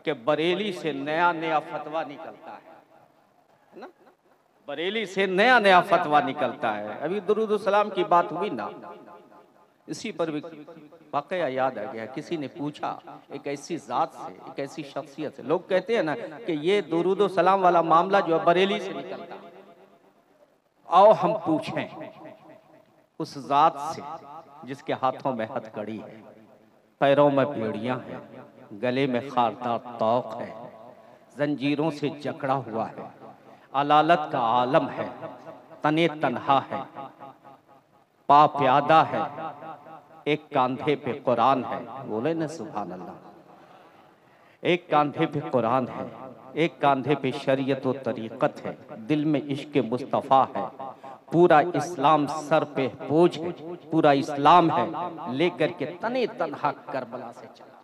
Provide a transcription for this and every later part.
कि बरेली से नया नया फतवा निकलता है ना, बरेली से नया नया फतवा निकलता है। अभी दुरूद सलाम की बात हुई ना, इसी पर भी वाकया याद आ गया। किसी ने पूछा एक ऐसी जात से, एक ऐसी शख्सियत से, लोग कहते हैं ना कि ये दुरूद सलाम वाला मामला जो है बरेली से निकलता है। आओ हम पूछें उस जात से जिसके हाथों में हथकड़ी है, पैरों में बेड़ियां हैं, गले में खारदार तौक है, जंजीरों से जकड़ा हुआ है, अलालत का आलम है, तने तन्हा है, पा प्यादा है, एक कांधे पे कुरान है, बोले ना सुभान अल्लाह। एक कांधे पे कुरान है, एक कांधे पे शरीयत और तरीक़त है, दिल में इश्क मुस्तफ़ा है, पूरा इस्लाम सर पे बोझ है, पूरा इस्लाम है, लेकर के तने तन्हा करबला से चला।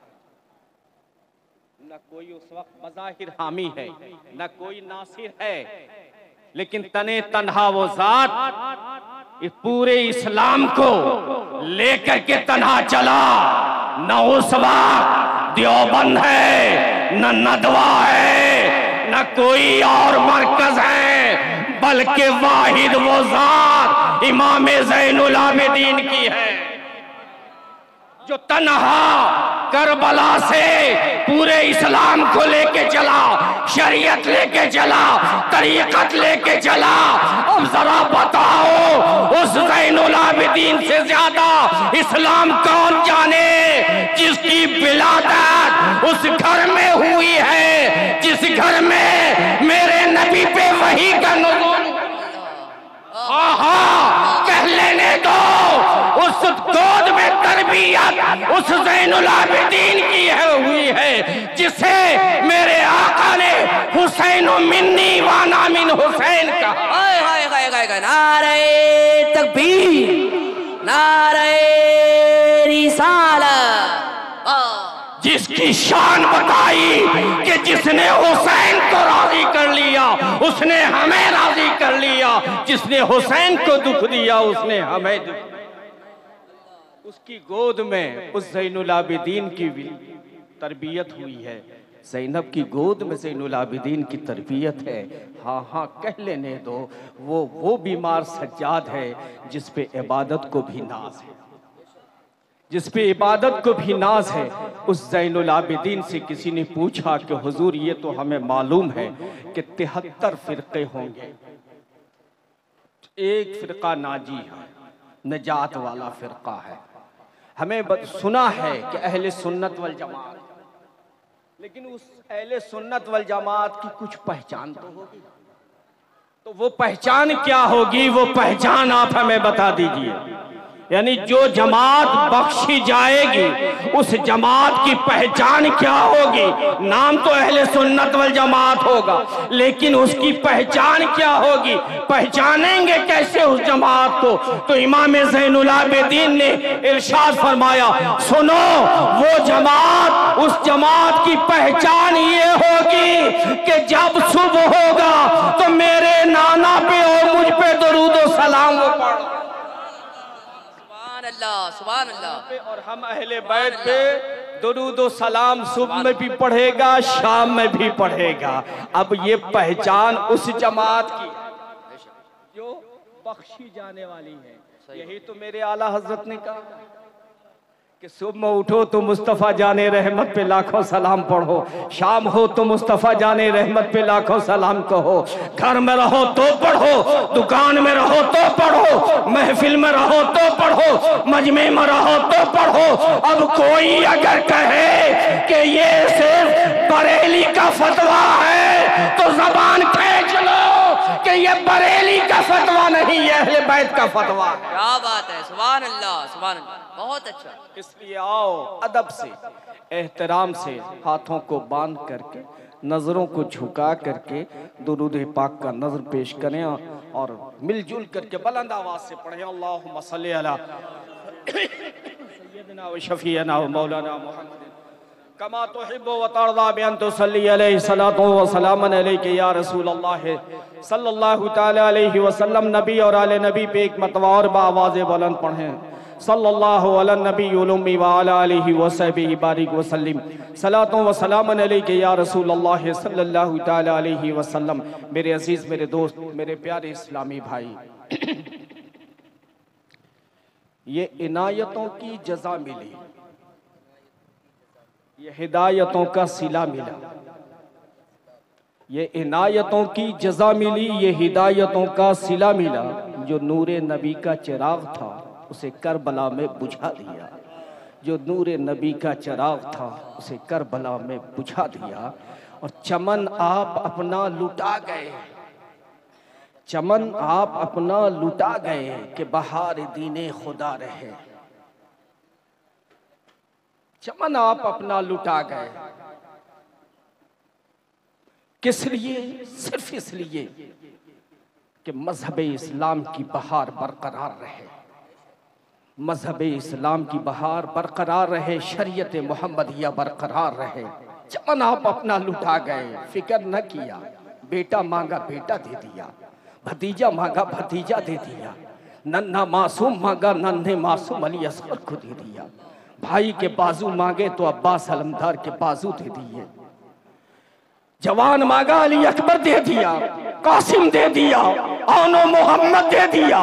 न कोई उस वक्त बज़ाहिर हामी है, न कोई नासिर है, लेकिन तने तन्हा वो जात इस पूरे इस्लाम को लेकर के तन्हा चला। न उस वक्त देवबंद है, न नदवा है, न कोई और मरकज है, बल्कि वाहिद वो जात इमाम ज़ैनुल आबिदीन की है, जो तन्हा करबला से पूरे इस्लाम को लेके चला, शरीयत लेके चला, तरीक़त लेके चला। अब जरा बताओ उस ज़ैनुल आबिदीन से ज्यादा इस्लाम कौन जाने, जिसकी विलादत उस घर में हुई है, जिस घर में मेरे नबी पे वही का नुज़ूल। कह लेने दो, उस गोद में तरबियत उस ज़ैनुल आबिदीन की है हुई है, जिसे मेरे आका ने हुसैन मिन्नी वाना मिन हुसैन कहा। नारे तकबीर, नारे रिसालत। जिसकी शान बताई कि जिसने हुसैन को राजी कर लिया उसने हमें राजी कर लिया, जिसने हुसैन को दुख दिया उसने हमें दुख। उसकी गोद में उस ज़ैनुल आबिदीन की तरबियत हुई है, ज़ैनब की गोद में ज़ैनुल आबिदीन की तरबियत है। हाँ हाँ कह लेने दो, वो बीमार सज्जाद है जिस पे इबादत को भी नाज है, जिस पे इबादत को भी नाज है। उस ज़ैनुल आबिदीन से किसी ने पूछा कि हुजूर ये तो हमें मालूम है कि 73 फ़िरक़े होंगे, एक फ़िरक़ा नाजी है, नजात वाला फ़िरक़ा है, हमें सुना है कि अहले सुन्नत वल जमात, लेकिन उस अहले सुन्नत वल जमात की कुछ पहचान तो होगी, तो वो पहचान क्या होगी, वो पहचान आप हमें बता दीजिए। यानी जो जमात बख्शी जाएगी उस जमात की पहचान क्या होगी। नाम तो अहले सुन्नत वल जमात होगा, लेकिन उसकी पहचान क्या होगी, पहचानेंगे कैसे उस जमात को। तो इमाम ज़ैनुल आबिदीन ने इरशाद फरमाया, सुनो वो जमात, उस जमात की पहचान ये होगी कि जब सुबह होगा तो मेरे नाना पे और मुझ पे दरूद व सलाम वो पढ़ो। सुभान अल्लाह। और हम अहले बैत पे दुरूद व सलाम सुबह में भी पढ़ेगा, शाम में भी पढ़ेगा। अब ये पहचान उस जमात की जो बख्शी जाने वाली है। यही तो मेरे आला हजरत ने कहा कि सुबह में उठो तो मुस्तफ़ा जाने रहमत पे लाखों सलाम पढ़ो, शाम हो तो मुस्तफ़ा जाने रहमत पे लाखों सलाम कहो, घर में रहो तो पढ़ो, दुकान में रहो तो पढ़ो, महफिल में रहो तो पढ़ो, मजमे में रहो तो पढ़ो। अब कोई अगर कहे कि ये सिर्फ बरेली का फतवा है तो जबान खींच लो कि ये बरेली का फतवा नहीं, ये अहले बैत का फतवा। क्या बात है, सुभान अल्लाह, सुभान अल्लाह, बहुत अच्छा। इसलिए आओ अदब से, एहतराम से हाथों को बांध करके, नजरों को झुका करके दुरूद पाक का नजर पेश करें और मिलजुल करके बुलंद आवाज से पढ़ें, अल्लाहुम्मा सल्ली अला सय्यदना व शफीअना व मौलाना मुहम्मद कमा तुहिब्बु व तर्दा बिअन तुसल्ली अलैहि सलातु व सलामन अलैका या रसूल अल्लाह सल्लल्लाहु तआला अलैहि वसल्लम। नबी और आले नबी पे एक मरतबा और बाआवाज़ बुलंद पढ़ें, सल्लल्लाहु अला नबील उम्मी व अला आलिहि व सहबिहि बारिक व सल्लिम। सलातों व सलामन अलैका या रसूल अल्लाह सल्लल्लाहु तआला अलैहि वसल्लम। मेरे अजीज, मेरे दोस्त, मेरे प्यारे इस्लामी भाई, ये इनायतों की जज़ा मिली, ये हिदायतों का सिला मिला। ये इनायतों की जज़ा मिली, ये हिदायतों का सिला मिला। जो नूरे नबी का चिराग था उसे करबला में बुझा दिया। जो नूरे नबी का चिराग था उसे करबला में बुझा दिया। और चमन आप अपना लुटा गए, चमन आप अपना लुटा गए कि बहार दीने खुदा रहे। चमन आप अपना लुटा गए, किस लिए? सिर्फ इसलिए कि मजहब इस्लाम की बहार बरकरार रहे, मजहब इस्लाम की बहार बरकरार रहे, शरीयत मोहम्मदिया बरकरार रहे। चमन आप अपना लुटा गए, फिक्र न किया। बेटा मांगा बेटा दे दिया, भतीजा मांगा भतीजा दे दिया, नन्हा मासूम मांगा नन्हे मासूम अली असगर को दे दिया। भाई के बाजू मांगे तो अब्बास अलमदार के बाजू दे दिए। जवान मांगा अली अकबर दे दिया, कासिम दे दिया, आनो मोहम्मद दे दिया,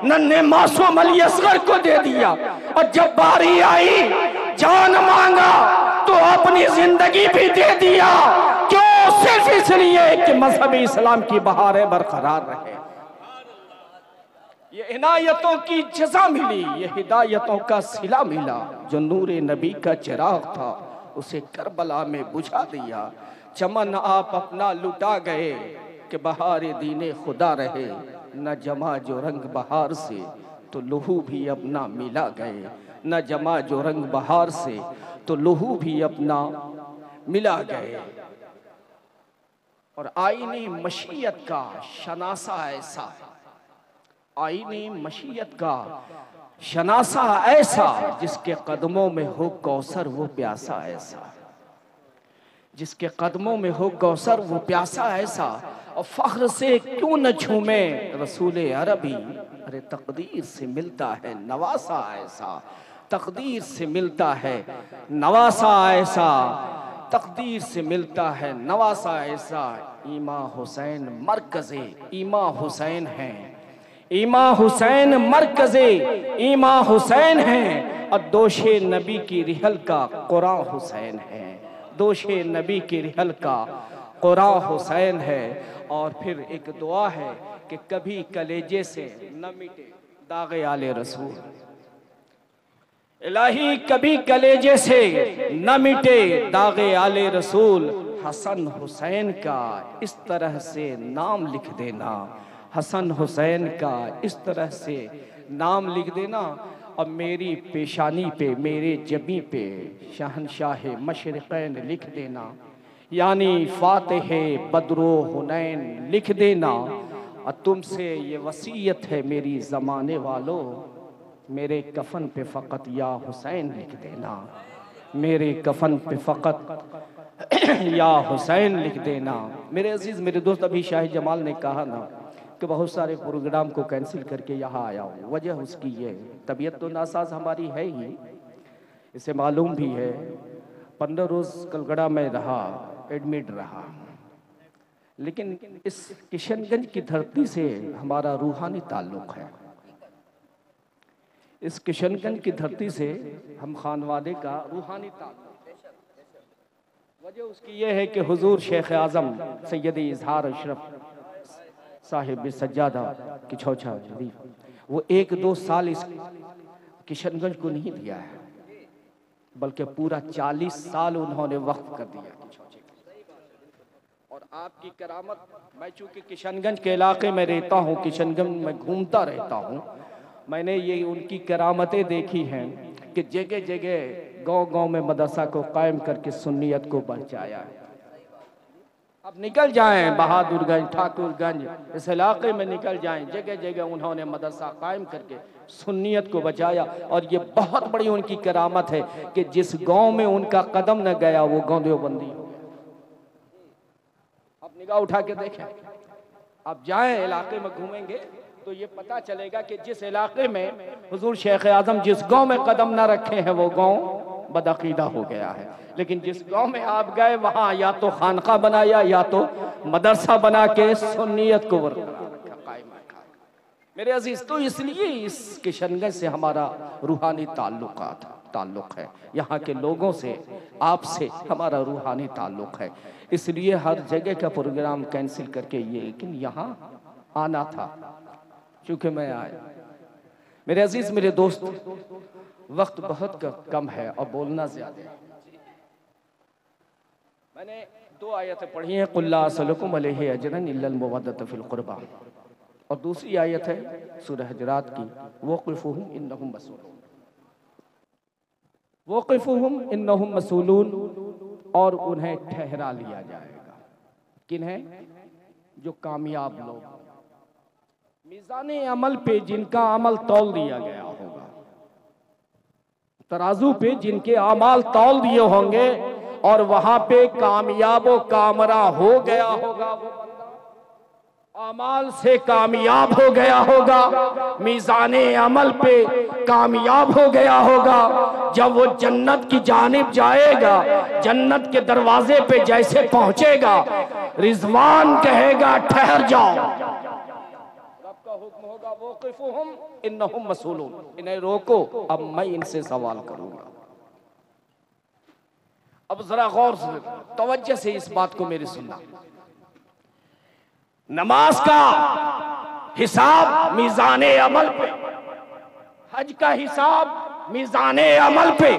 नन्हे मासूम अली असगर को दे दिया। और जब बारी आई जान मांगा तो अपनी जिंदगी भी दे दिया। क्यों? सिर्फ इसलिए कि मजहब इस्लाम की बहारें बरकरार रहे। ये इनायतों की जज़ा मिली, ये हिदायतों का सिला मिला। जो नूरे नबी का चिराग था उसे करबला में बुझा दिया। चमन आप अपना लुटा गए कि बहार दीने खुदा रहे। न जमा जो रंग बहार से तो लहू भी अपना मिला गए, न जमा जो रंग बहार से तो लहू भी अपना मिला गए। और आईने मशीयत का शनासा ऐसा, आईने मशीयत का शनासा ऐसा, जिसके कदमों में हो कौसर वो प्यासा ऐसा, जिसके कदमों में हो कौसर वो प्यासा ऐसा। और फख्र से क्यों न झूमे रसूल अरबी, अरे तकदीर से मिलता है नवासा ऐसा, तकदीर से मिलता है नवासा ऐसा, तकदीर से मिलता है नवासा ऐसा। इमा हुसैन मरकज़े इमा हुसैन हैं, इमा हुसैन मरकज़े इमा हुसैन हैं। और दोशे नबी की रिहल का कुरान हुसैन है, दोशे नबी की रिहल का कुरान हुसैन है। और फिर एक दुआ है कि कभी कलेजे से न मिटे दागे आले रसूल, इलाही कभी कलेजे से न मिटे दागे आले रसूल। हसन हुसैन का इस तरह से नाम लिख देना, हसन हुसैन का इस तरह से नाम लिख देना। और मेरी पेशानी पे मेरे जबी पे शहनशाह मशरिक़ैन लिख देना, यानी फातिह बद्रो हुनैन लिख देना। और तुमसे ये वसीयत है मेरी ज़माने वालों, मेरे कफन पे फ़कत या हुसैन लिख देना, मेरे कफन पे फ़कत या हुसैन लिख देना। मेरे अजीज़, मेरे दोस्त, अभी शाह जमाल ने कहा ना कि बहुत सारे प्रोग्राम को कैंसिल करके यहाँ आया हूँ। वजह उसकी ये, तबीयत तो नासाज हमारी है ही, इसे मालूम भी है। 15 रोज़ कलगड़ा में रहा, एडमिट रहा। लेकिन इस किशनगंज की धरती से हमारा रूहानी ताल्लुक़ है, इस किशनगंज की धरती से हम खानवादे का रूहानी ताल्लुक़ है। वजह उसकी ये है कि हुजूर शेख आज़म सैयद इजहार अशरफ साहिब सज्जादा की छौछा शरीफ, वो 1-2 साल इस किशनगंज को नहीं दिया है, बल्कि पूरा 40 साल उन्होंने वक्फ कर दिया। और आपकी करामत, मैं चूँकि किशनगंज के इलाके में रहता हूँ, किशनगंज में घूमता रहता हूँ, मैंने ये उनकी करामतें देखी हैं कि जगह जगह गांव-गांव में मदरसा को कायम करके सुन्नियत को बचाया है। अब निकल जाएं बहादुरगंज, ठाकुरगंज, इस इलाके में निकल जाएं, जगह जगह उन्होंने मदरसा कायम करके सुन्नियत को बचाया। और ये बहुत बड़ी उनकी करामत है कि जिस गांव में उनका कदम न गया वो गांव देवबंदी हो गया। अब निगाह उठा के देखें, आप जाएं इलाके में घूमेंगे तो ये पता चलेगा कि जिस इलाके में हुजूर शेख आजम जिस गांव में कदम ना रखे हैं वो गांव बदअकीदा हो गया है। लेकिन जिस गांव में आप गए वहां या तो खानका बनाया या तो मदरसा बना के सुन्नियत को मेरे अजीज। तो इसलिए इस किशनगंज से हमारा रूहानी ताल्लुक है, यहाँ के लोगों से आपसे हमारा रूहानी ताल्लुक है। इसलिए हर जगह का प्रोग्राम कैंसिल करके ये लेकिन यहाँ आना था, चूंकि मैं आया। मेरे अजीज मेरे दोस्त, वक्त बहुत कम है और बोलना ज्यादा है। मैंने 2 आयतें पढ़ी हैं, कुल ला असलकुम अलैहि अजरन इल्लल मवद्दत फिल कुर्बा, और दूसरी आयत है सूरह हुजरात की, वक़िफ़ुहुम इन्नहुम मसूलून, वक़िफ़ुहुम इन्नहुम मसूलून, और उन्हें ठहरा लिया जाएगा। किन्हें? जो कामयाब लोग, मीज़ाने अमल पे जिनका अमल तौल दिया गया होगा, तराजू पे जिनके अमाल तौल दिए होंगे और वहां पे कामयाब व कामरा हो गया होगा, वो अमाल से कामयाब हो गया होगा, मीज़ाने अमल पे कामयाब हो गया होगा। जब वो जन्नत की जानिब जाएगा, जन्नत के दरवाजे पे जैसे पहुंचेगा, रिजवान कहेगा ठहर जाओ, रब का हुक्म होगा वक़िफ़ुहुम इन्नहुम मसूलून, इन्हें रोको, अब मैं इनसे सवाल करूंगा। अब जरा गौर से तवज्जो से इस बात को मेरी सुनना। नमाज का हिसाब मीज़ाने अमल पे, हज का हिसाब मीज़ाने अमल पे,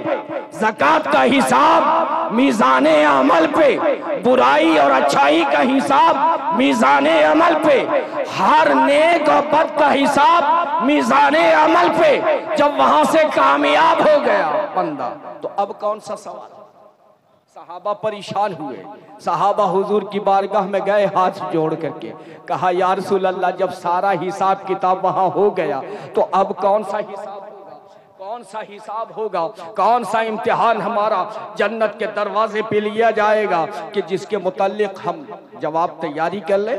ज़कात का हिसाब मीज़ाने अमल पे, बुराई और अच्छाई का हिसाब मीज़ाने अमल पे, हर नेक और बद का हिसाब मीज़ाने अमल पे। जब वहां से कामयाब हो गया बंदा, तो अब कौन सा सवाल? सहाबा परेशान हुए, सहाबा हुजूर की बारगाह में गए हाथ जोड़ करके, कहा या रसूल अल्लाह, जब सारा हिसाब किताब वहां हो गया तो अब कौन सा हिसाब होगा, कौन सा हिसाब होगा, कौन सा इम्तिहान हमारा जन्नत के दरवाजे पे लिया जाएगा कि जिसके मुताल्लिक हम जवाब तैयारी कर ले?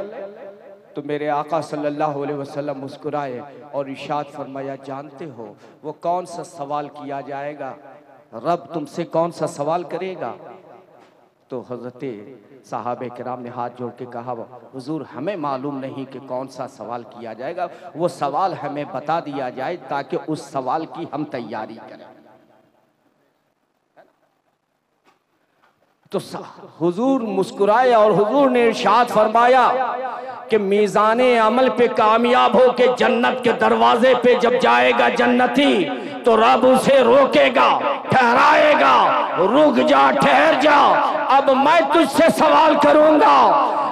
तो मेरे आका सल्लल्लाहु अलैहि वसल्लम मुस्कुराए और इरशाद फरमाया, जानते हो वो कौन सा सवाल किया जाएगा? रब तुमसे कौन सा सवाल करेगा? तो हज़रते साहबे किराम ने हाथ जोड़ के कहा, हुजूर हमें मालूम नहीं कि कौन सा सवाल किया जाएगा, वो सवाल हमें बता दिया जाए ताकि उस सवाल की हम तैयारी करें। तो हुजूर मुस्कुराए और हुजूर ने इरशाद फरमाया कि मीज़ाने अमल पे कामयाब हो के जन्नत के दरवाजे पे जब जाएगा जन्नती, तो रब उसे रोकेगा, ठहराएगा, रुक जा, ठहर जा, अब मैं तुझसे सवाल करूंगा।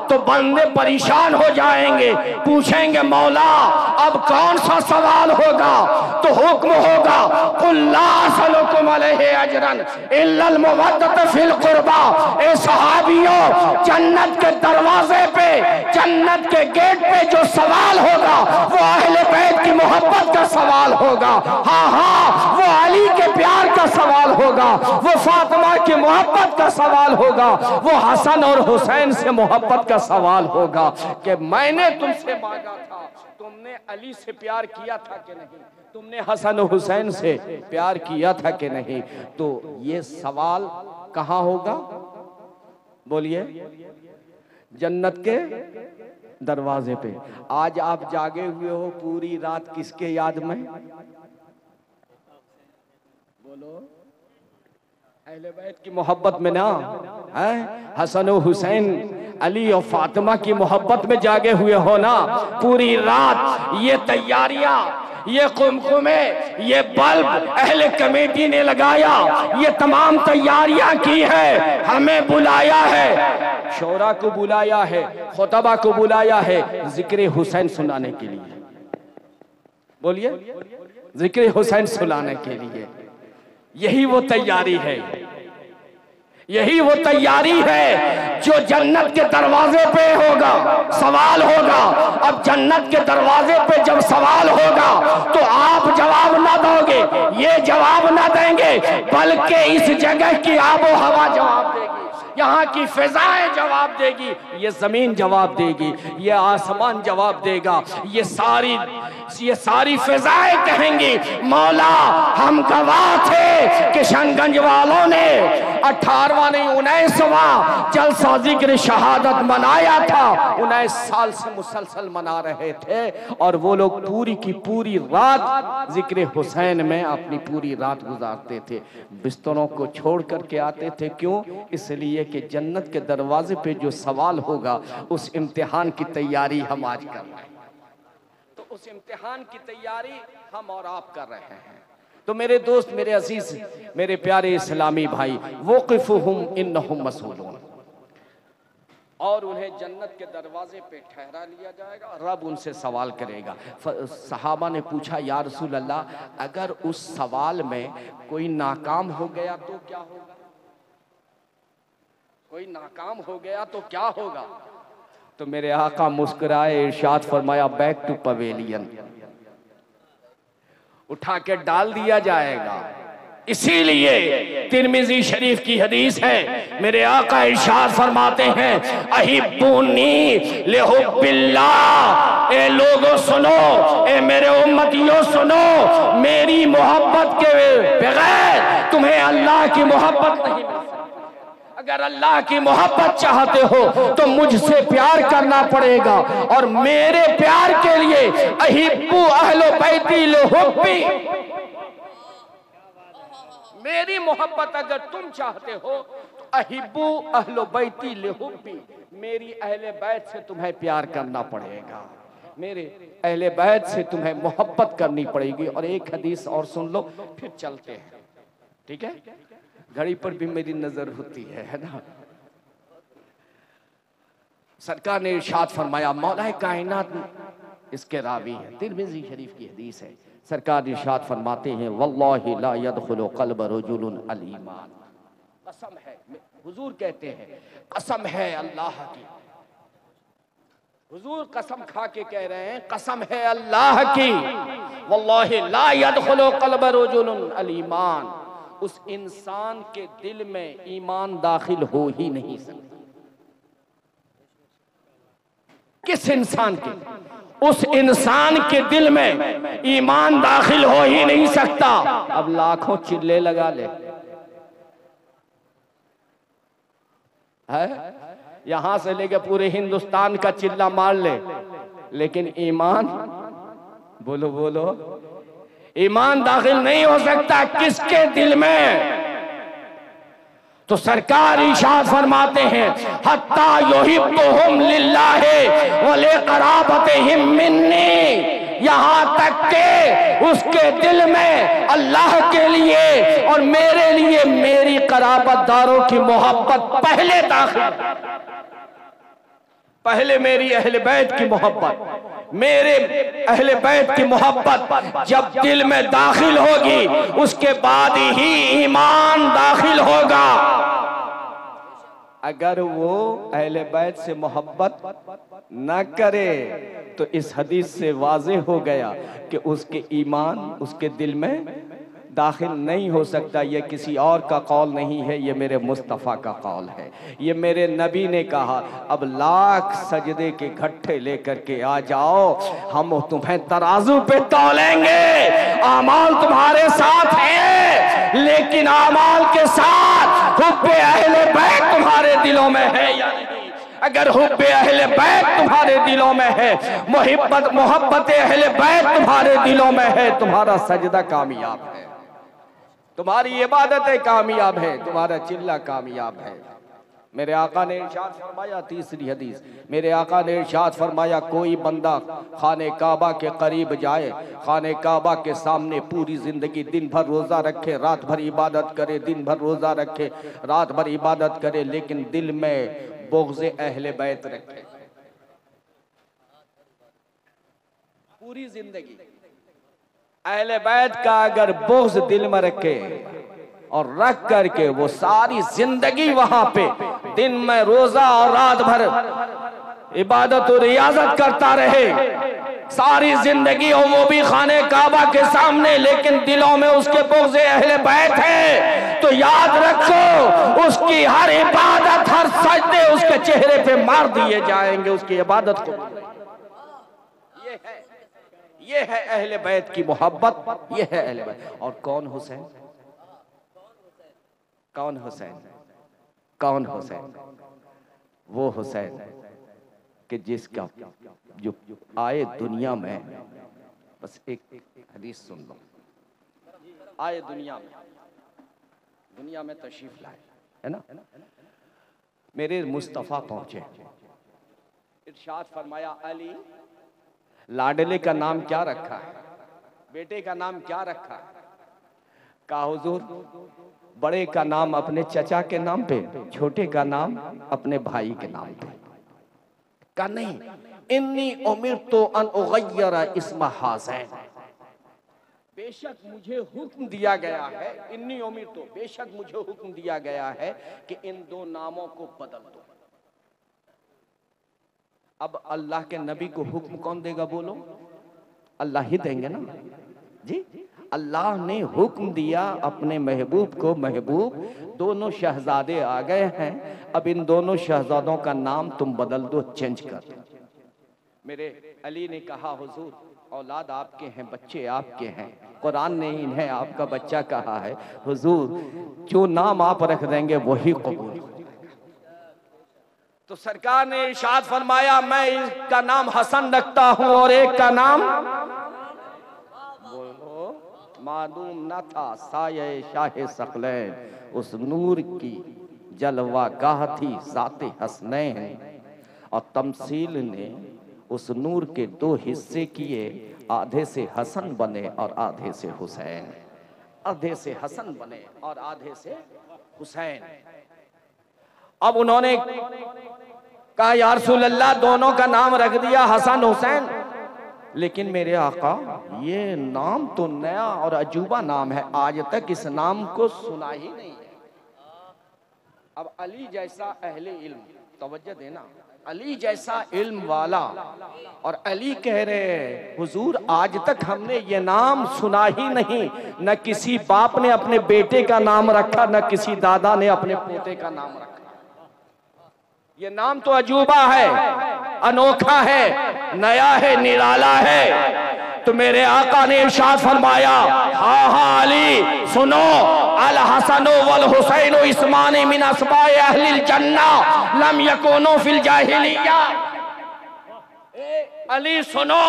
तो बंदे परेशान हो जाएंगे, पूछेंगे मौला अब कौन सा सवाल होगा? तो हुक्म होगा, कुल ला असलुकुम अलैहि अजरन इल्लल मवद्दत फिल कुर्बा। ए सहाबियों, जन्नत के दरवाजे पे, जन्नत के गेट पे जो सवाल होगा वो अहले बैत की मोहब्बत का सवाल होगा। हाँ हाँ, वो अली के प्यार का सवाल होगा, वो फातिमा की मोहब्बत का सवाल होगा, वो हसन और हुसैन से मोहब्बत का सवाल होगा कि मैंने तुमसे मांगा था, तुमने अली से प्यार किया था कि नहीं, तुमने हसन और हुसैन से प्यार किया था कि नहीं। तो ये सवाल कहाँ होगा? बोलिए, जन्नत के दरवाजे पे। आज आप जागे हुए हो पूरी रात किसके याद में? बोलो, अहले बैत की मोहब्बत में ना, है हसन और हुसैन, अली और फातिमा की मोहब्बत में जागे हुए हो ना पूरी रात। ये तैयारियां, ये कुमकुमे, ये बल्ब अहले कमेटी ने लगाया, ये तमाम तैयारियां की है, हमें बुलाया है, शोरा को बुलाया है, खुतबा को बुलाया है जिक्र हुसैन सुनाने के लिए। बोलिए, जिक्र हुसैन सुनाने के लिए। यही वो तैयारी है, यही वो तैयारी है जो जन्नत के दरवाजे पे होगा, सवाल होगा। अब जन्नत के दरवाजे पे जब सवाल होगा तो आप जवाब ना दोगे, ये जवाब ना देंगे, बल्कि इस जगह की आबो हवा जवाब देगी, यहाँ की फिजाएं जवाब देगी, ये जमीन जवाब देगी, ये आसमान जवाब देगा, ये सारी फिजाएं कहेंगी मौला हम गवाह थे किशनगंज वालों ने 18वां नहीं 19वां जलसा जिक्र शहादत मनाया था, 19 साल से मुसलसल मना रहे थे और वो लोग पूरी की पूरी रात जिक्र हुसैन में अपनी पूरी रात गुजारते थे, बिस्तरों को छोड़ करके आते थे। क्यों? इसलिए कि जन्नत के दरवाजे पे जो सवाल होगा उस इम्तिहान की तैयारी हम आज कर रहे हैं, तो उस इम्तिहान की तैयारी हम और आप कर रहे हैं। तो मेरे दोस्त, मेरे अजीज, मेरे प्यारे इस्लामी भाई, वक़िफ़ुहुम इन्नहुम मसऊलून, और उन्हें जन्नत के दरवाजे पे ठहरा लिया जाएगा, रब उनसे सवाल करेगा। सहाबा ने पूछा या रसूल अल्लाह, अगर उस सवाल में कोई नाकाम हो गया तो क्या होगा? कोई नाकाम हो गया तो क्या होगा? तो मेरे आका मुस्कुराए, इरशाद फरमाया बैक टू पवेलियन, उठा के डाल दिया जाएगा। इसीलिए तिरमिजी शरीफ की हदीस है, मेरे आका इरशाद फरमाते हैं अहिब्बुनी लिहुब्बिल्लाह, ए लोगों सुनो, ए मेरे उम्मतियों सुनो, मेरी मोहब्बत के बगैर तुम्हें अल्लाह की मोहब्बत नहीं मिल सकती। अगर अल्लाह की मोहब्बत चाहते हो तो मुझसे प्यार करना पड़ेगा, और मेरे प्यार के लिए अहिब्बु अहलो बैती लिहुब्बी, मेरी मोहब्बत अगर तुम चाहते हो तो अहिब्बु अहलो बैती लिहुब्बी, मेरी अहले बैत से तुम्हें प्यार करना पड़ेगा, मेरे अहले बैत से तुम्हें मोहब्बत करनी पड़ेगी। और एक हदीस और सुन लो फिर चलते हैं, ठीक है? घड़ी पर भी मेरी नजर होती है ना। सरकार ने इरशाद फरमाया, मौलाए कायनात इसके रावी है, तिरमिज़ी शरीफ की हदीस है, सरकार इरशाद फरमाते हैं वल्लाहि ला यदखुलु क़ल्ब रजुलिन अल ईमान, कसम है, हुजूर कहते हैं कसम है अल्लाह की, हुजूर कसम खा के कह रहे हैं कसम है अल्लाह की, वल्लाहि ला यदखुलु क़ल्ब रजुलिन अल ईमान, उस इंसान के दिल में ईमान दाखिल हो ही नहीं सकता। किस इंसान के? उस इंसान के दिल में ईमान दाखिल हो ही नहीं सकता। अब लाखों चिल्ले लगा ले, है यहां से लेके पूरे हिंदुस्तान का चिल्ला मार ले, लेकिन ईमान, बोलो बोलो, ईमान दाखिल नहीं हो सकता किसके दिल में? तो सरकार इरशाद फरमाते हैं हत्ता युहिब्बुहुम लिल्लाहि व लिक़राबतिहिम मिन्नी, यहाँ तक के उसके दिल में अल्लाह के लिए और मेरे लिए मेरी कराबतदारों की मोहब्बत पहले दाखिल, पहले मेरी अहले बैत की मोहब्बत, मेरे अहले बैत की मोहब्बत जब दिल में दाखिल होगी उसके बाद ही ईमान दाखिल होगा। अगर वो अहले बैत से मोहब्बत न करे तो इस हदीस से वाज़ेह हो गया कि उसके ईमान उसके दिल में दाखिल नहीं हो सकता। ये किसी और का कौल नहीं है, ये मेरे मुस्तफ़ा का कौल है। ये मेरे नबी ने कहा, अब लाख सजदे के घट्टे लेकर के आ जाओ, हम तुम्हें तराजू पे तौलेंगे। आमाल तुम्हारे साथ है, लेकिन आमाल के साथ हुब्बे अहले बैत तुम्हारे दिलों में है या नहीं? अगर हुब्बे अहले बैत तुम्हारे दिलों में है, मोहब्बत अहले बैत तुम्हारे दिलों में है, तुम्हारा सजदा कामयाब है, तुम्हारी इबादतें कामयाब है, तुम्हारा चिल्ला कामयाब है। मेरे आका ने इरशाद फरमाया, तीसरी हदीस, मेरे आका ने इरशाद फरमाया कोई बंदा खाने काबा के करीब जाए, खाने काबा के सामने पूरी जिंदगी दिन भर रोजा रखे, रात भर इबादत करे, दिन भर रोजा रखे, रात भर इबादत करे, लेकिन दिल में बुग़्ज़ अहले बैत रखे, पूरी जिंदगी अहले बैत का अगर बुग़्ज़ दिल में रखे और रख करके वो सारी जिंदगी वहां पे दिन में रोजा और रात भर इबादत और रियाजत करता रहे, सारी जिंदगी और वो भी खाने काबा के सामने, लेकिन दिलों में उसके बुग़्ज़ अहले बैत है, तो याद रखो उसकी हर इबादत, हर सजदे उसके चेहरे पे मार दिए जाएंगे, उसकी इबादत को। ये है अहले बैत की मोहब्बत, ये है अहले बैत। और कौन हुसैन? कौन हुसैन? कौन हुसैन? वो हुसैन कि जिसका जो आए दुनिया में, बस एक हदीस सुन लो, आए दुनिया में तशरीफ लाए, है ना, मेरे मुस्तफा पहुंचे, इरशाद फरमाया अली लाडले का नाम क्या रखा है, बेटे का नाम क्या रखा है? कहा हुजूर बड़े का नाम अपने चचा के नाम पे, छोटे का नाम अपने भाई के नाम पे। कहा नहीं, इन्नी उमिरतु अन उगय्यरा इस्म हाज़ैन, बेशक मुझे हुक्म दिया गया है, इन्नी उमिरतु, बेशक मुझे हुक्म दिया गया है कि इन दो नामों को बदल दो। अब अल्लाह के नबी को हुक्म कौन देगा बोलो? अल्लाह ही देंगे ना जी। अल्लाह ने हुक्म दिया अपने महबूब को, महबूब दोनों शहजादे आ गए हैं, अब इन दोनों शहजादों का नाम तुम बदल दो, चेंज कर दो। मेरे अली ने कहा हुजूर औलाद आपके हैं, बच्चे आपके हैं, कुरान ने इन्हें आपका बच्चा कहा है, हुजूर जो नाम आप रख देंगे वही कबूल। तो सरकार ने इरशाद फरमाया मैं इसका नाम हसन रखता हूं और एक का नाम मालूम न था साये शाहे सकलैन, उस नूर की जलवा गाह थी ज़ाते हसनैन, और तमसील ने उस नूर के दो हिस्से किए, आधे से हसन बने और आधे से हुसैन, आधे से हसन बने और आधे से हुसैन। अब उन्होंने कहा या रसूल अल्लाह दोनों का नाम रख दिया हसन हुसैन, लेकिन मेरे आका ये नाम तो नया और अजूबा नाम है, आज तक इस नाम को सुना ही नहीं है। अब अली जैसा अहले इल्म, तवज्जो देना, अली जैसा इल्म वाला, और अली कह रहे हैं हुजूर आज तक हमने ये नाम सुना ही नहीं, न किसी बाप ने अपने बेटे का नाम रखा, न किसी दादा ने अपने पोते का नाम रखा। ये नाम तो अजूबा है, अनोखा है, नया है, निराला है। तो मेरे आका ने इरशाद फरमाया हाँ हाँ अली सुनो, अल हसनो वल हुसैनो इस्मानी मिन अस्माए अहलिल जन्ना लम यकूनु फिल जाहिलिया। अली सुनो,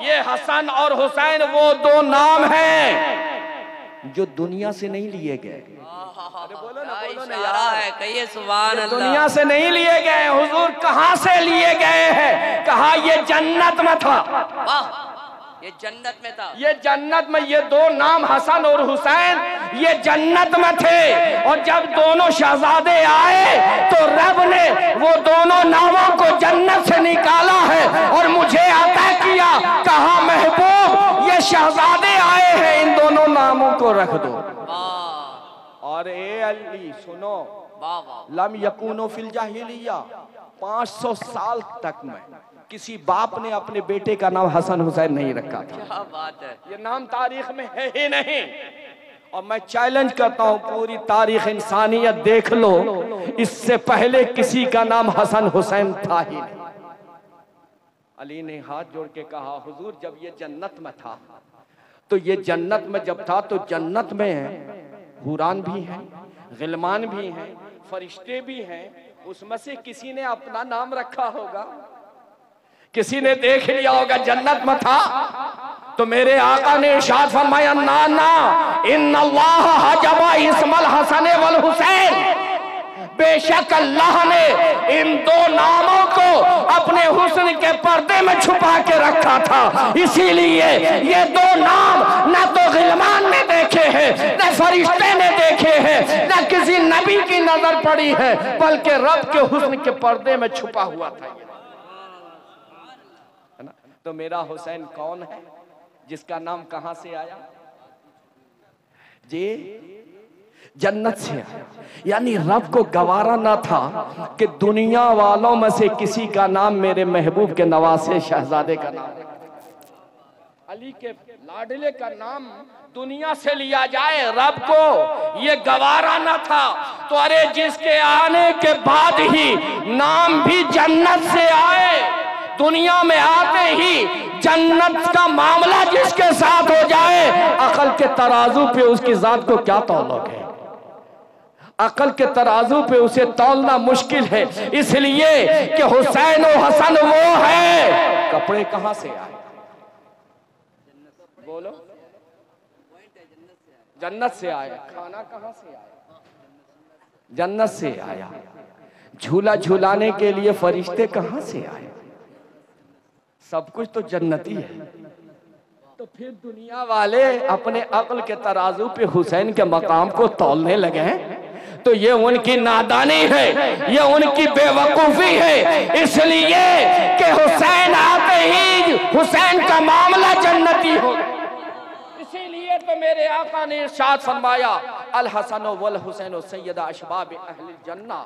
ये हसन और हुसैन वो दो नाम हैं जो दुनिया से नहीं लिए गए। बोलो ना यार, कहिए सुभान अल्लाह। दुनिया से नहीं लिए गए। हुजूर कहाँ से लिए गए हैं? कहा ये जन्नत में था। वाह, ये जन्नत में था। ये जन्नत में, ये दो नाम हसन और हुसैन ये जन्नत में थे, और जब दोनों शहजादे आए तो रब ने वो दोनों नामों को जन्नत से निकाला है और मुझे अता किया। कहा महबूब ये शहजादे आए हैं, इन दोनों नामों को रख दो। और ए अली सुनो, लम यकूनो फिल जाहिलिया, 500 साल तक में किसी बाप ने अपने बेटे का नाम हसन हुसैन नहीं रखा था। क्या बात है, ये नाम तारीख में है ही नहीं। और मैं चैलेंज करता हूं पूरी तारीख इंसानियत देख लो, इससे पहले किसी का नाम हसन हुसैन था ही नहीं। अली ने हाथ जोड़ के कहा हुजूर जब ये जन्नत में था, तो ये जन्नत में जब था तो जन्नत में हुरान भी हैं, गिलमान भी हैं, फरिश्ते भी हैं, उसमें से किसी ने अपना नाम रखा होगा, किसी ने देख लिया होगा जन्नत में था। तो मेरे आका ने इरशाद फरमाया ना ना इन्नल्लाह हजबा इस्मल हसन वल हुसैन, बेशक अल्लाह ने इन दो नामों को अपने हुस्न के पर्दे में छुपा के रखा था। इसीलिए ये दो नाम न तो गिलमान ने देखे हैं, न फरिश्ते ने देखे हैं, न किसी नबी की नजर पड़ी है, बल्कि रब के हुस्न के पर्दे में छुपा हुआ था, है ना। तो मेरा हुसैन कौन है जिसका नाम कहां से आया जी? जन्नत से आया। यानी रब को गवारा ना था कि दुनिया वालों में से किसी का नाम मेरे महबूब के नवासे शहजादे का नाम। अली के लाडले का नाम दुनिया से लिया जाए, रब को ये गवारा न था। तो अरे जिसके आने के बाद ही नाम भी जन्नत से आए, दुनिया में आते ही जन्नत का मामला जिसके साथ हो जाए, अकल के तराजू पे उसकी जात को क्या तौलोग है? अकल के तराजू पे उसे तौलना मुश्किल है, इसलिए कि हुसैन और हसन वो है। कपड़े कहां से आए? बोलो। जन्नत से आया। खाना कहां से आया? जन्नत से आया। झूला झूलाने के लिए फरिश्ते कहां से आए? सब कुछ तो जन्नती है। तो फिर दुनिया वाले अपने अक्ल के तराजू पे हुसैन के मकाम को तौलने लगे हैं, तो ये उनकी नादानी है, ये उनकी बेवकूफी है। इसलिए कि हुसैन आते ही हुसैन का मामला जन्नती हो। इसीलिए तो मेरे आका ने इरशाद फरमाया, अल हसन वल हुसैन सैयदा अशबाब अहल जन्ना।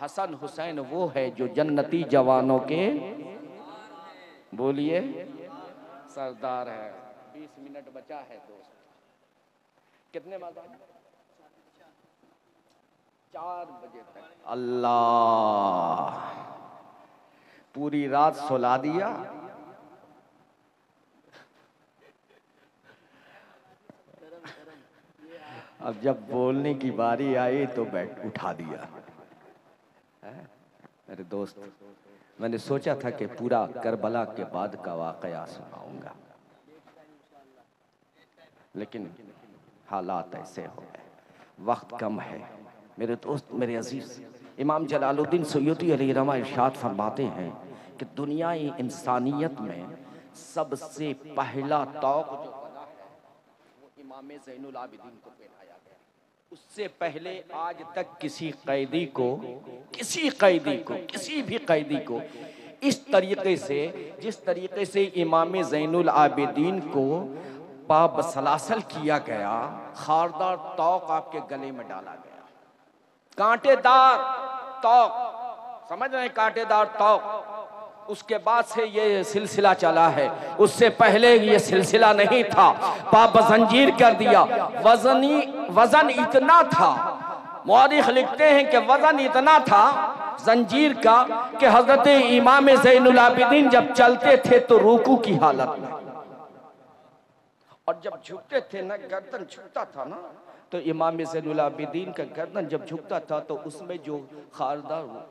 हसन हुसैन वो है जो जन्नती जवानों के, बोलिए, सरदार है। 20 मिनट बचा है दोस्त। कितने बजे? 4 बजे तक। अल्लाह, पूरी रात सुला दिया। अब जब बोलने की बारी आई तो बैठ उठा दिया। मेरे दोस्त, मैंने सोचा था कि पूरा करबला के बाद का वाकया सुनाऊंगा, लेकिन हालात ऐसे हो गए, वक्त कम है। मेरे दोस्त, मेरे अजीज, इमाम जलालुद्दीन सयूती अलैहिर्रहमा इरशाद फरमाते हैं कि दुनियाई इंसानियत में सबसे पहला तौक़ जो बना है वो इमाम ज़ैनुल आबिदीन को पहनाया गया। उससे पहले आज तक किसी भी कैदी को इस तरीके से, जिस तरीके से इमाम ज़ैनुल आबिदीन को बाबसलासल किया गया, खारदार तौक़ आपके गले में डाला गया, कांटेदार तौक़, समझ रहे हैं, कांटेदार तौक़। उसके बाद से ये सिलसिला चला है, उससे पहले ये सिलसिला नहीं था। पाप जंजीर कर दिया। वजन इतना था, मौरिख लिखते हैं कि वजन इतना था जंजीर का कि हजरत इमाम ज़ैनुल आबिदीन जब चलते थे तो रुकू की हालत में, और जब झुकते थे ना, गर्दन झुकता था ना, तो इमाम ज़ैनुल आबिदीन का गर्दन जब झुकता था तो उसमें जो खारदार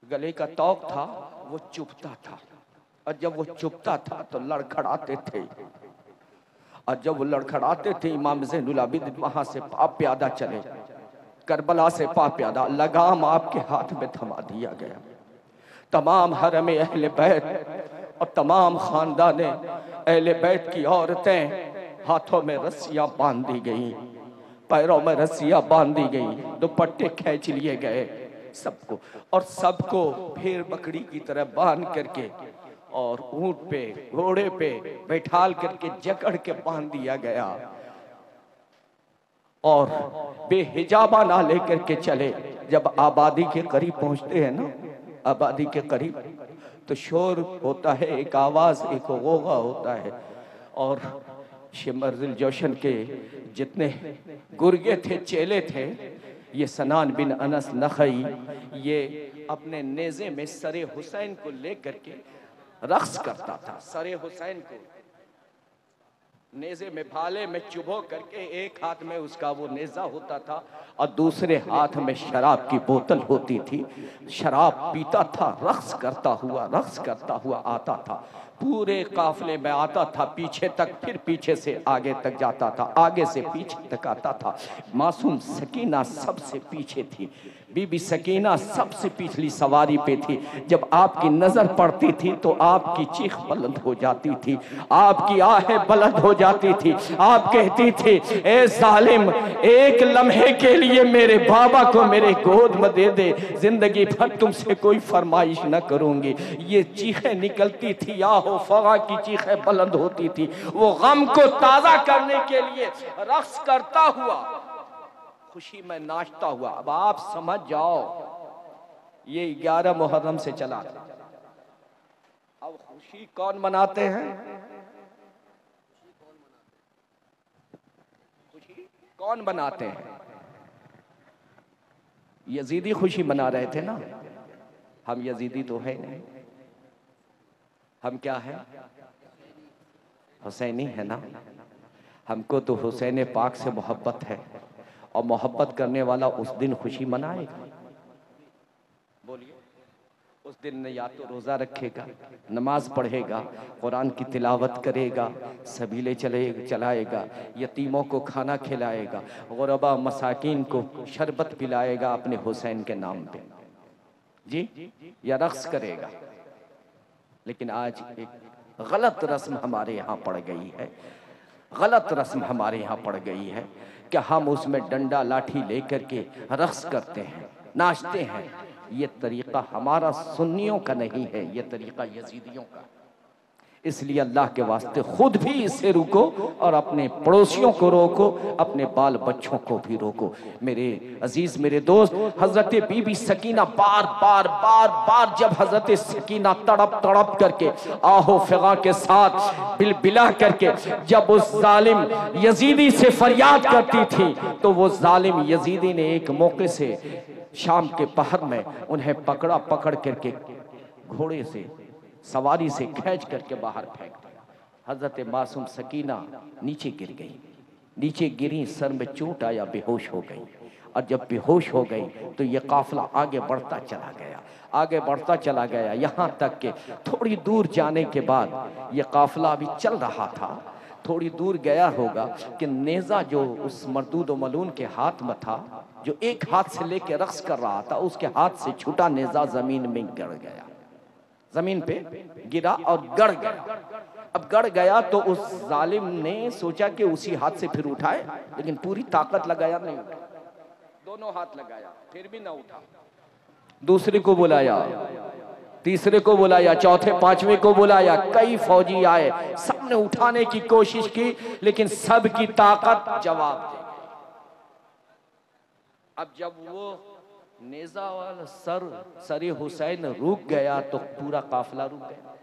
गले का तौक़ था वो चुभता था, और जब वो चुभता था तो लड़खड़ाते थे, और जब वो लड़खड़ाते थे इमाम ज़ैनुल आबिदीन वहां से पाप प्यादा चले, करबला से पाप प्यादा, लगाम आपके हाथ में थमा दिया गया। तमाम हरम अहले बैत और तमाम खानदान अहले बैत की औरतें हाथों में रस्सियां बांध दी गई, पैरों में रस्सियां बांध दी गई, दुपट्टे खींच लिए गए सबको, और सबको भेड़ बकरी की तरह बांध करके और ऊंट पे, घोड़े पे बैठाल करके जकड़ के बांध दिया गया, और बेहिजाबा ना लेकर के चले। जब आबादी के करीब पहुंचते हैं ना, आबादी के करीब, तो शोर होता है, एक आवाज, एक गोगा होता है, और शिमरजुल जोशन के जितने गुर्गे थे, चेले थे, ये सनान बिन अनस नखई, ये अपने नेज़े में सरे हुसैन को लेकर के रक्स करता था। सरे हुसैन को नेज़े में, भाले में चुभो करके, एक हाथ में उसका वो नेज़ा होता था और दूसरे हाथ में शराब की बोतल होती थी। शराब पीता था, रक्स करता हुआ आता था, पूरे काफिले में आता था, पीछे तक, फिर पीछे से आगे तक जाता था, आगे से पीछे तक आता था। मासूम सकीना सबसे पीछे थी, बीबी सकीना सबसे पिछली सवारी पे थी। जब आपकी नजर पड़ती थी तो आपकी चीख बुलंद हो जाती थी, आपकी आहें बुलंद हो जाती थी। आप कहती थी, ए जालिम, एक लम्हे के लिए मेरे बाबा को मेरे गोद में दे दे, जिंदगी भर तुमसे कोई फरमाइश न करूंगी। ये चीखें निकलती थी, आहो फगा की चीखें बुलंद होती थी। वो गम को ताजा करने के लिए रक्स करता हुआ, खुशी में नाचता हुआ। अब आप समझ जाओ, ये 11 मुहर्रम से चला था। अब खुशी कौन मनाते हैं? कौन मनाते हैं? यजीदी खुशी मना रहे थे ना। हम यजीदी तो है नहीं, हम क्या है? हुसैनी है ना। हमको तो हुसैन पाक से मोहब्बत है, और मोहब्बत करने वाला उस दिन खुशी मनाएगा। बोलिए, उस दिन या तो रोज़ा रखेगा, नमाज पढ़ेगा, कुरान की तिलावत करेगा, सबीले चलाएगा, यतीमों को खाना खिलाएगा, गुरबा मसाकीन को शरबत पिलाएगा अपने हुसैन के नाम पे जी, या रक्स करेगा। लेकिन आज एक गलत रस्म हमारे यहाँ पड़ गई है, गलत रस्म हमारे यहाँ पड़ गई है कि हम उसमें डंडा लाठी लेकर के रक्स करते हैं, नाचते हैं। ये तरीका हमारा सुन्नियों का नहीं है, ये तरीका यजीदियों का। इसलिए अल्लाह के वास्ते खुद भी इससे रुको और अपने पड़ोसियों को रोको, अपने बाल बच्चों को भी रोको। मेरे अजीज, मेरे दोस्त, हजरत बीबी सकीना बार बार जब हजरत सकीना तड़प तड़प करके आहो फिगा के साथ बिलबिला करके जब उस जालिम यजीदी से फरियाद करती थी, तो वो जालिम यजीदी ने एक मौके से शाम के पहर में उन्हें पकड़ करके घोड़े से सवारी से खींच करके बाहर फेंक दिया। हजरत मासूम सकीना नीचे गिर गई, नीचे गिरी, सर में चोट आया, बेहोश हो गई। और जब बेहोश हो गई तो ये काफिला आगे बढ़ता चला गया, आगे बढ़ता चला गया, यहाँ तक कि थोड़ी दूर जाने के बाद ये काफिला अभी चल रहा था, थोड़ी दूर गया होगा कि नेजा जो उस मरदूद व मलून के हाथ में था, जो एक हाथ से लेके रक्स कर रहा था, उसके हाथ से छूटा नेजा जमीन में गिर गया, जमीन पे गिरा और गड़ गया। अब गड़ गया तो उस जालिम ने सोचा कि उसी हाथ से फिर उठाए, लेकिन पूरी ताकत लगाया नहीं उठा, दोनों हाथ लगाया फिर भी ना उठा। दूसरे को बुलाया, तीसरे को बुलाया, चौथे पांचवे को बुलाया, कई फौजी आए, सबने उठाने की कोशिश की, लेकिन सब की ताकत जवाब दे गई। अब जब वो नेजा वाला सरे हुसैन रुक गया तो पूरा काफिला रुक गया।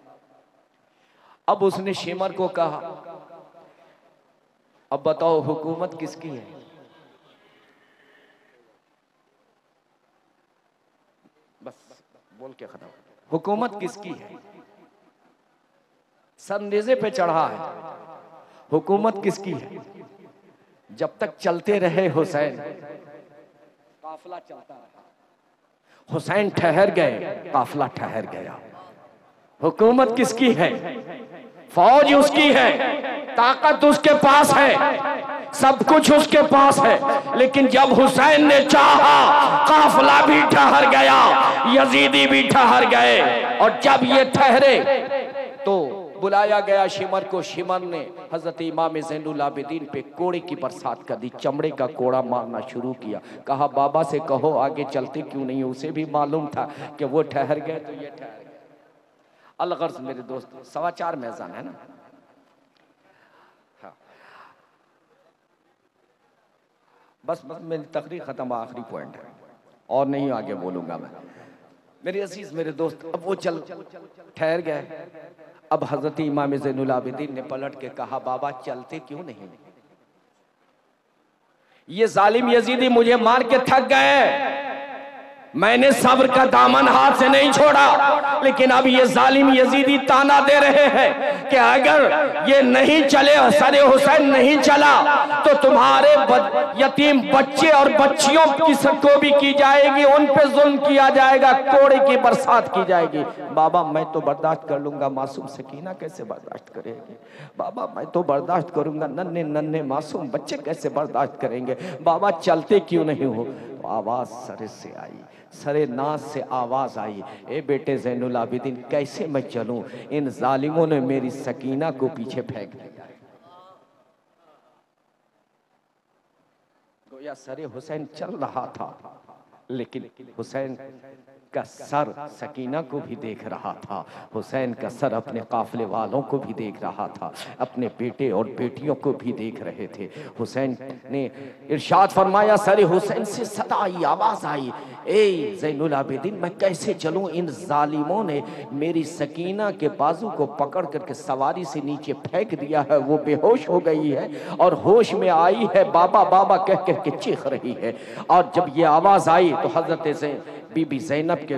अब उसने शेमर को कहा, अब बताओ हुकूमत किसकी है? बस बोल के खत्म। हुकूमत किसकी है? सर नेज़े पे चढ़ा है, हुकूमत किसकी है? जब तक चलते रहे हुसैन, काफिला चलता रहा। हुसैन ठहर गए, काफिला ठहर गया। हुकूमत किसकी है? फौज उसकी है, ताकत उसके पास है, सब कुछ उसके पास है। लेकिन जब हुसैन ने चाहा, काफिला भी ठहर गया, यजीदी भी ठहर गए। और जब ये ठहरे तो बुलाया गया शिमर को। शिमर ने हजरत इमाम ज़ैनुल आबिदीन पे कोड़े की बरसात कर दी, चमड़े का कोड़ा मारना शुरू किया। कहा बाबा से कहो आगे चलते क्यों नहीं? उसे भी मालूम था कि वो ठहर गए तो ये ठहर गए। अलगर्ज मेरे दोस्त, 4:15 मैज़ान है ना। हाँ, बस मेरी तकरीर खत्म, आखिरी पॉइंट है और नहीं आगे बोलूंगा मैं। मेरे अजीज, मेरे दोस्त, अब वो चल ठहर गए। अब हजरत इमाम ज़ैनुल आबिदीन ने पलट के कहा बाबा चलते क्यों नहीं? ये जालिम यजीदी मुझे मार के थक गए, मैंने सब्र का दामन हाथ से नहीं छोड़ा, लेकिन अब ये जालिम यजीदी ताना दे रहे हैं कि अगर ये नहीं चले, सरे हुसैन नहीं चला, तो तुम्हारे यतीम बच्चे और बच्चियों को भी की जाएगी, उन पे जुल्म किया जाएगा, कोड़े की बरसात की जाएगी। बाबा मैं तो बर्दाश्त कर लूंगा, मासूम सकीना कैसे बर्दाश्त करेगी? बाबा मैं तो बर्दाश्त करूंगा, नन्हे नन्हे मासूम बच्चे कैसे बर्दाश्त करेंगे? बाबा चलते क्यों नहीं हो? तो आवाज सरे से आई, सरे नाज से आवाज आई, ए बेटे ज़ैनुल आबिदीन कैसे मैं चलूं? इन जालिमों ने मेरी सकीना को पीछे फेंक दिया। गोया सरे हुसैन चल रहा था, लेकिन हुसैन का सर सकीना को भी देख रहा था, हुसैन का सर अपने काफिले वालों को भी देख रहा था, अपने बेटे और बेटियों को भी देख रहे थे। हुसैन ने इरशाद फरमाया, सर हुसैन से सदा आई आवाज आई, ए ज़ैनुल आबिदीन मैं कैसे चलूं, इन जालिमों ने मेरी सकीना के बाजू को पकड़ करके सवारी से नीचे फेंक दिया है, वो बेहोश हो गई है और होश में आई है, बाबा बाबा कह कर के चीख रही है। और जब ये आवाज आई तो हजरत से बीबी ज़ैनब के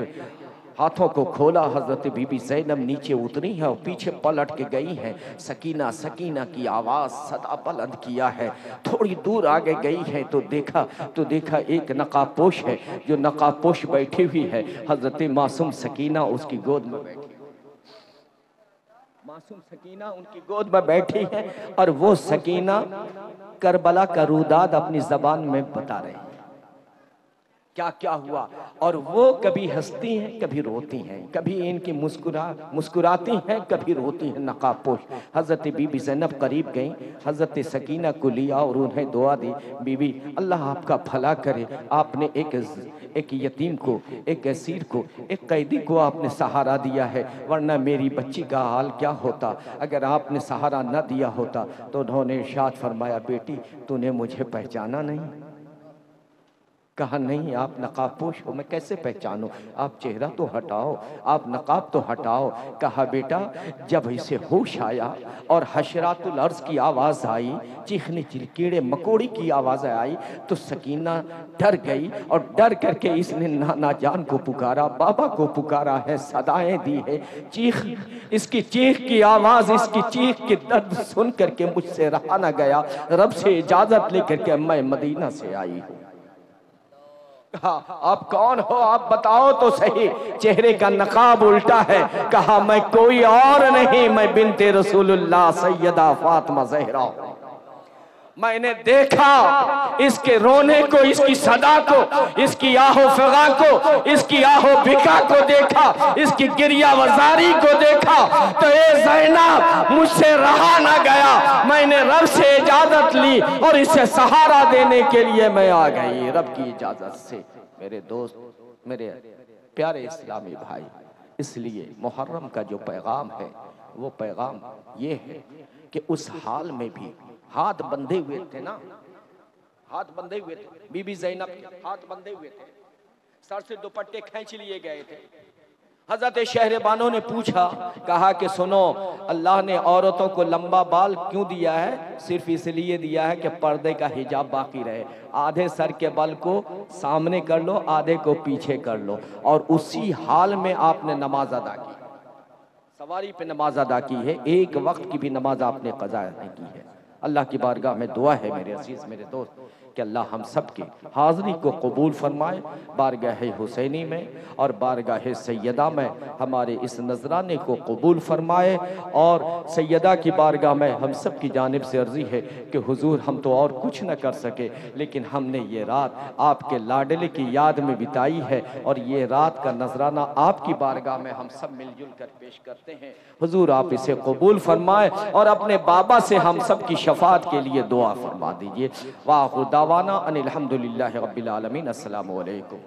हाथों को खोला, हजरत बीबी ज़ैनब नीचे उतरी है और पीछे पलट के गई है। सकीना सकीना की आवाज़ सदा बुलंद किया है। थोड़ी दूर आगे गई है तो देखा एक नकाबपोश है, जो नकाबपोश बैठी हुई है, हजरत मासूम सकीना उसकी गोद में बैठी, मासूम सकीना उनकी गोद में बैठी है और वो सकीना करबला का रुदाद अपनी जबान में बता रही है, क्या क्या हुआ। और वो कभी हंसती हैं, कभी रोती हैं, कभी इनकी मुस्कुराती हैं, कभी रोती हैं नकाबपोश। हज़रत बीबी ज़ैनब करीब गई, हज़रत सकीना को लिया और उन्हें दुआ दी, बीबी अल्लाह आपका भला करे, आपने एक यतीम को, एक असीर को, एक कैदी को आपने सहारा दिया है, वरना मेरी बच्ची का हाल क्या होता अगर आपने सहारा न दिया होता। तो उन्होंने इरशाद फरमाया, बेटी तूने मुझे पहचाना नहीं? कहा नहीं, आप नकाबपोश हो, मैं कैसे पहचानूं, आप चेहरा तो हटाओ, आप नकाब तो हटाओ। कहा बेटा जब इसे होश आया और हशरातुल अर्ज़ की आवाज़ आई, चीखने कीड़े मकोड़ी की आवाज़ आई, तो सकीना डर गई और डर करके इसने नाना जान को पुकारा, बाबा को पुकारा है, सदाएं दी है। इसकी चीख की आवाज़, इसकी चीख की दर्द सुन करके मुझसे रहा न गया, रब से इजाज़त लेकर के मैं मदीना से आई हूँ। हाँ, आप कौन हो, आप बताओ तो सही। चेहरे का नकाब उल्टा है। कहा मैं कोई और नहीं, मैं बिन्ते रसूलुल्लाह सैयदा फातिमा ज़हरा। मैंने देखा इसके रोने को, इसकी सदा को, इसकी आहो फिगा को, इसकी आहो बिका को देखा, इसकी गिरिया वजारी को देखा, तो ए ज़ैनब मुझसे रहा ना गया, मैंने रब से इजाजत ली और इसे सहारा देने के लिए मैं आ गई, रब की इजाजत से। मेरे दोस्त, मेरे प्यारे इस्लामी भाई, इसलिए मुहर्रम का जो पैगाम है वो पैगाम ये है कि उस हाल में भी हाथ बंधे हुए थे ना, हाथ बंधे हुए थे, बीबी ज़ैनब के हाथ बंधे हुए थे, सर से दुपट्टे खींच लिए गए थे। हजरत शहरबानो ने पूछा, कहा कि सुनो, अल्लाह ने औरतों को लंबा बाल क्यों दिया है? सिर्फ इसलिए दिया है कि पर्दे का हिजाब बाकी रहे। आधे सर के बाल को सामने कर लो, आधे को पीछे कर लो। और उसी हाल में आपने नमाज अदा की, सवारी पे नमाज अदा की है, एक वक्त की भी नमाज आपने कज़ा नहीं की है। अल्लाह की बारगाह में दुआ है मेरे अजीज, मेरे दोस्त, कि अल्लाह हम सब की हाज़री को कबूल फरमाए, बारगाह हुसैनी में और बारगाह सैयदा में हमारे इस नजराने को कबूल फरमाए। और सैयदा की बारगाह में हम सब की जानिब से अर्जी है कि हुजूर हम तो और कुछ न कर सके, लेकिन हमने ये रात आपके लाडले की याद में बिताई है और ये रात का नजराना आपकी बारगाह में हम सब मिलजुल कर पेश करते हैं। हुजूर आप इसे कबूल फरमाए और अपने बाबा से हम सब की शफात के लिए दुआ फरमा दीजिए। वाह दावाना अनिल हम्दुलिल्लाहि रब्बिल आलमीन। अस्सलामु अलैकुम।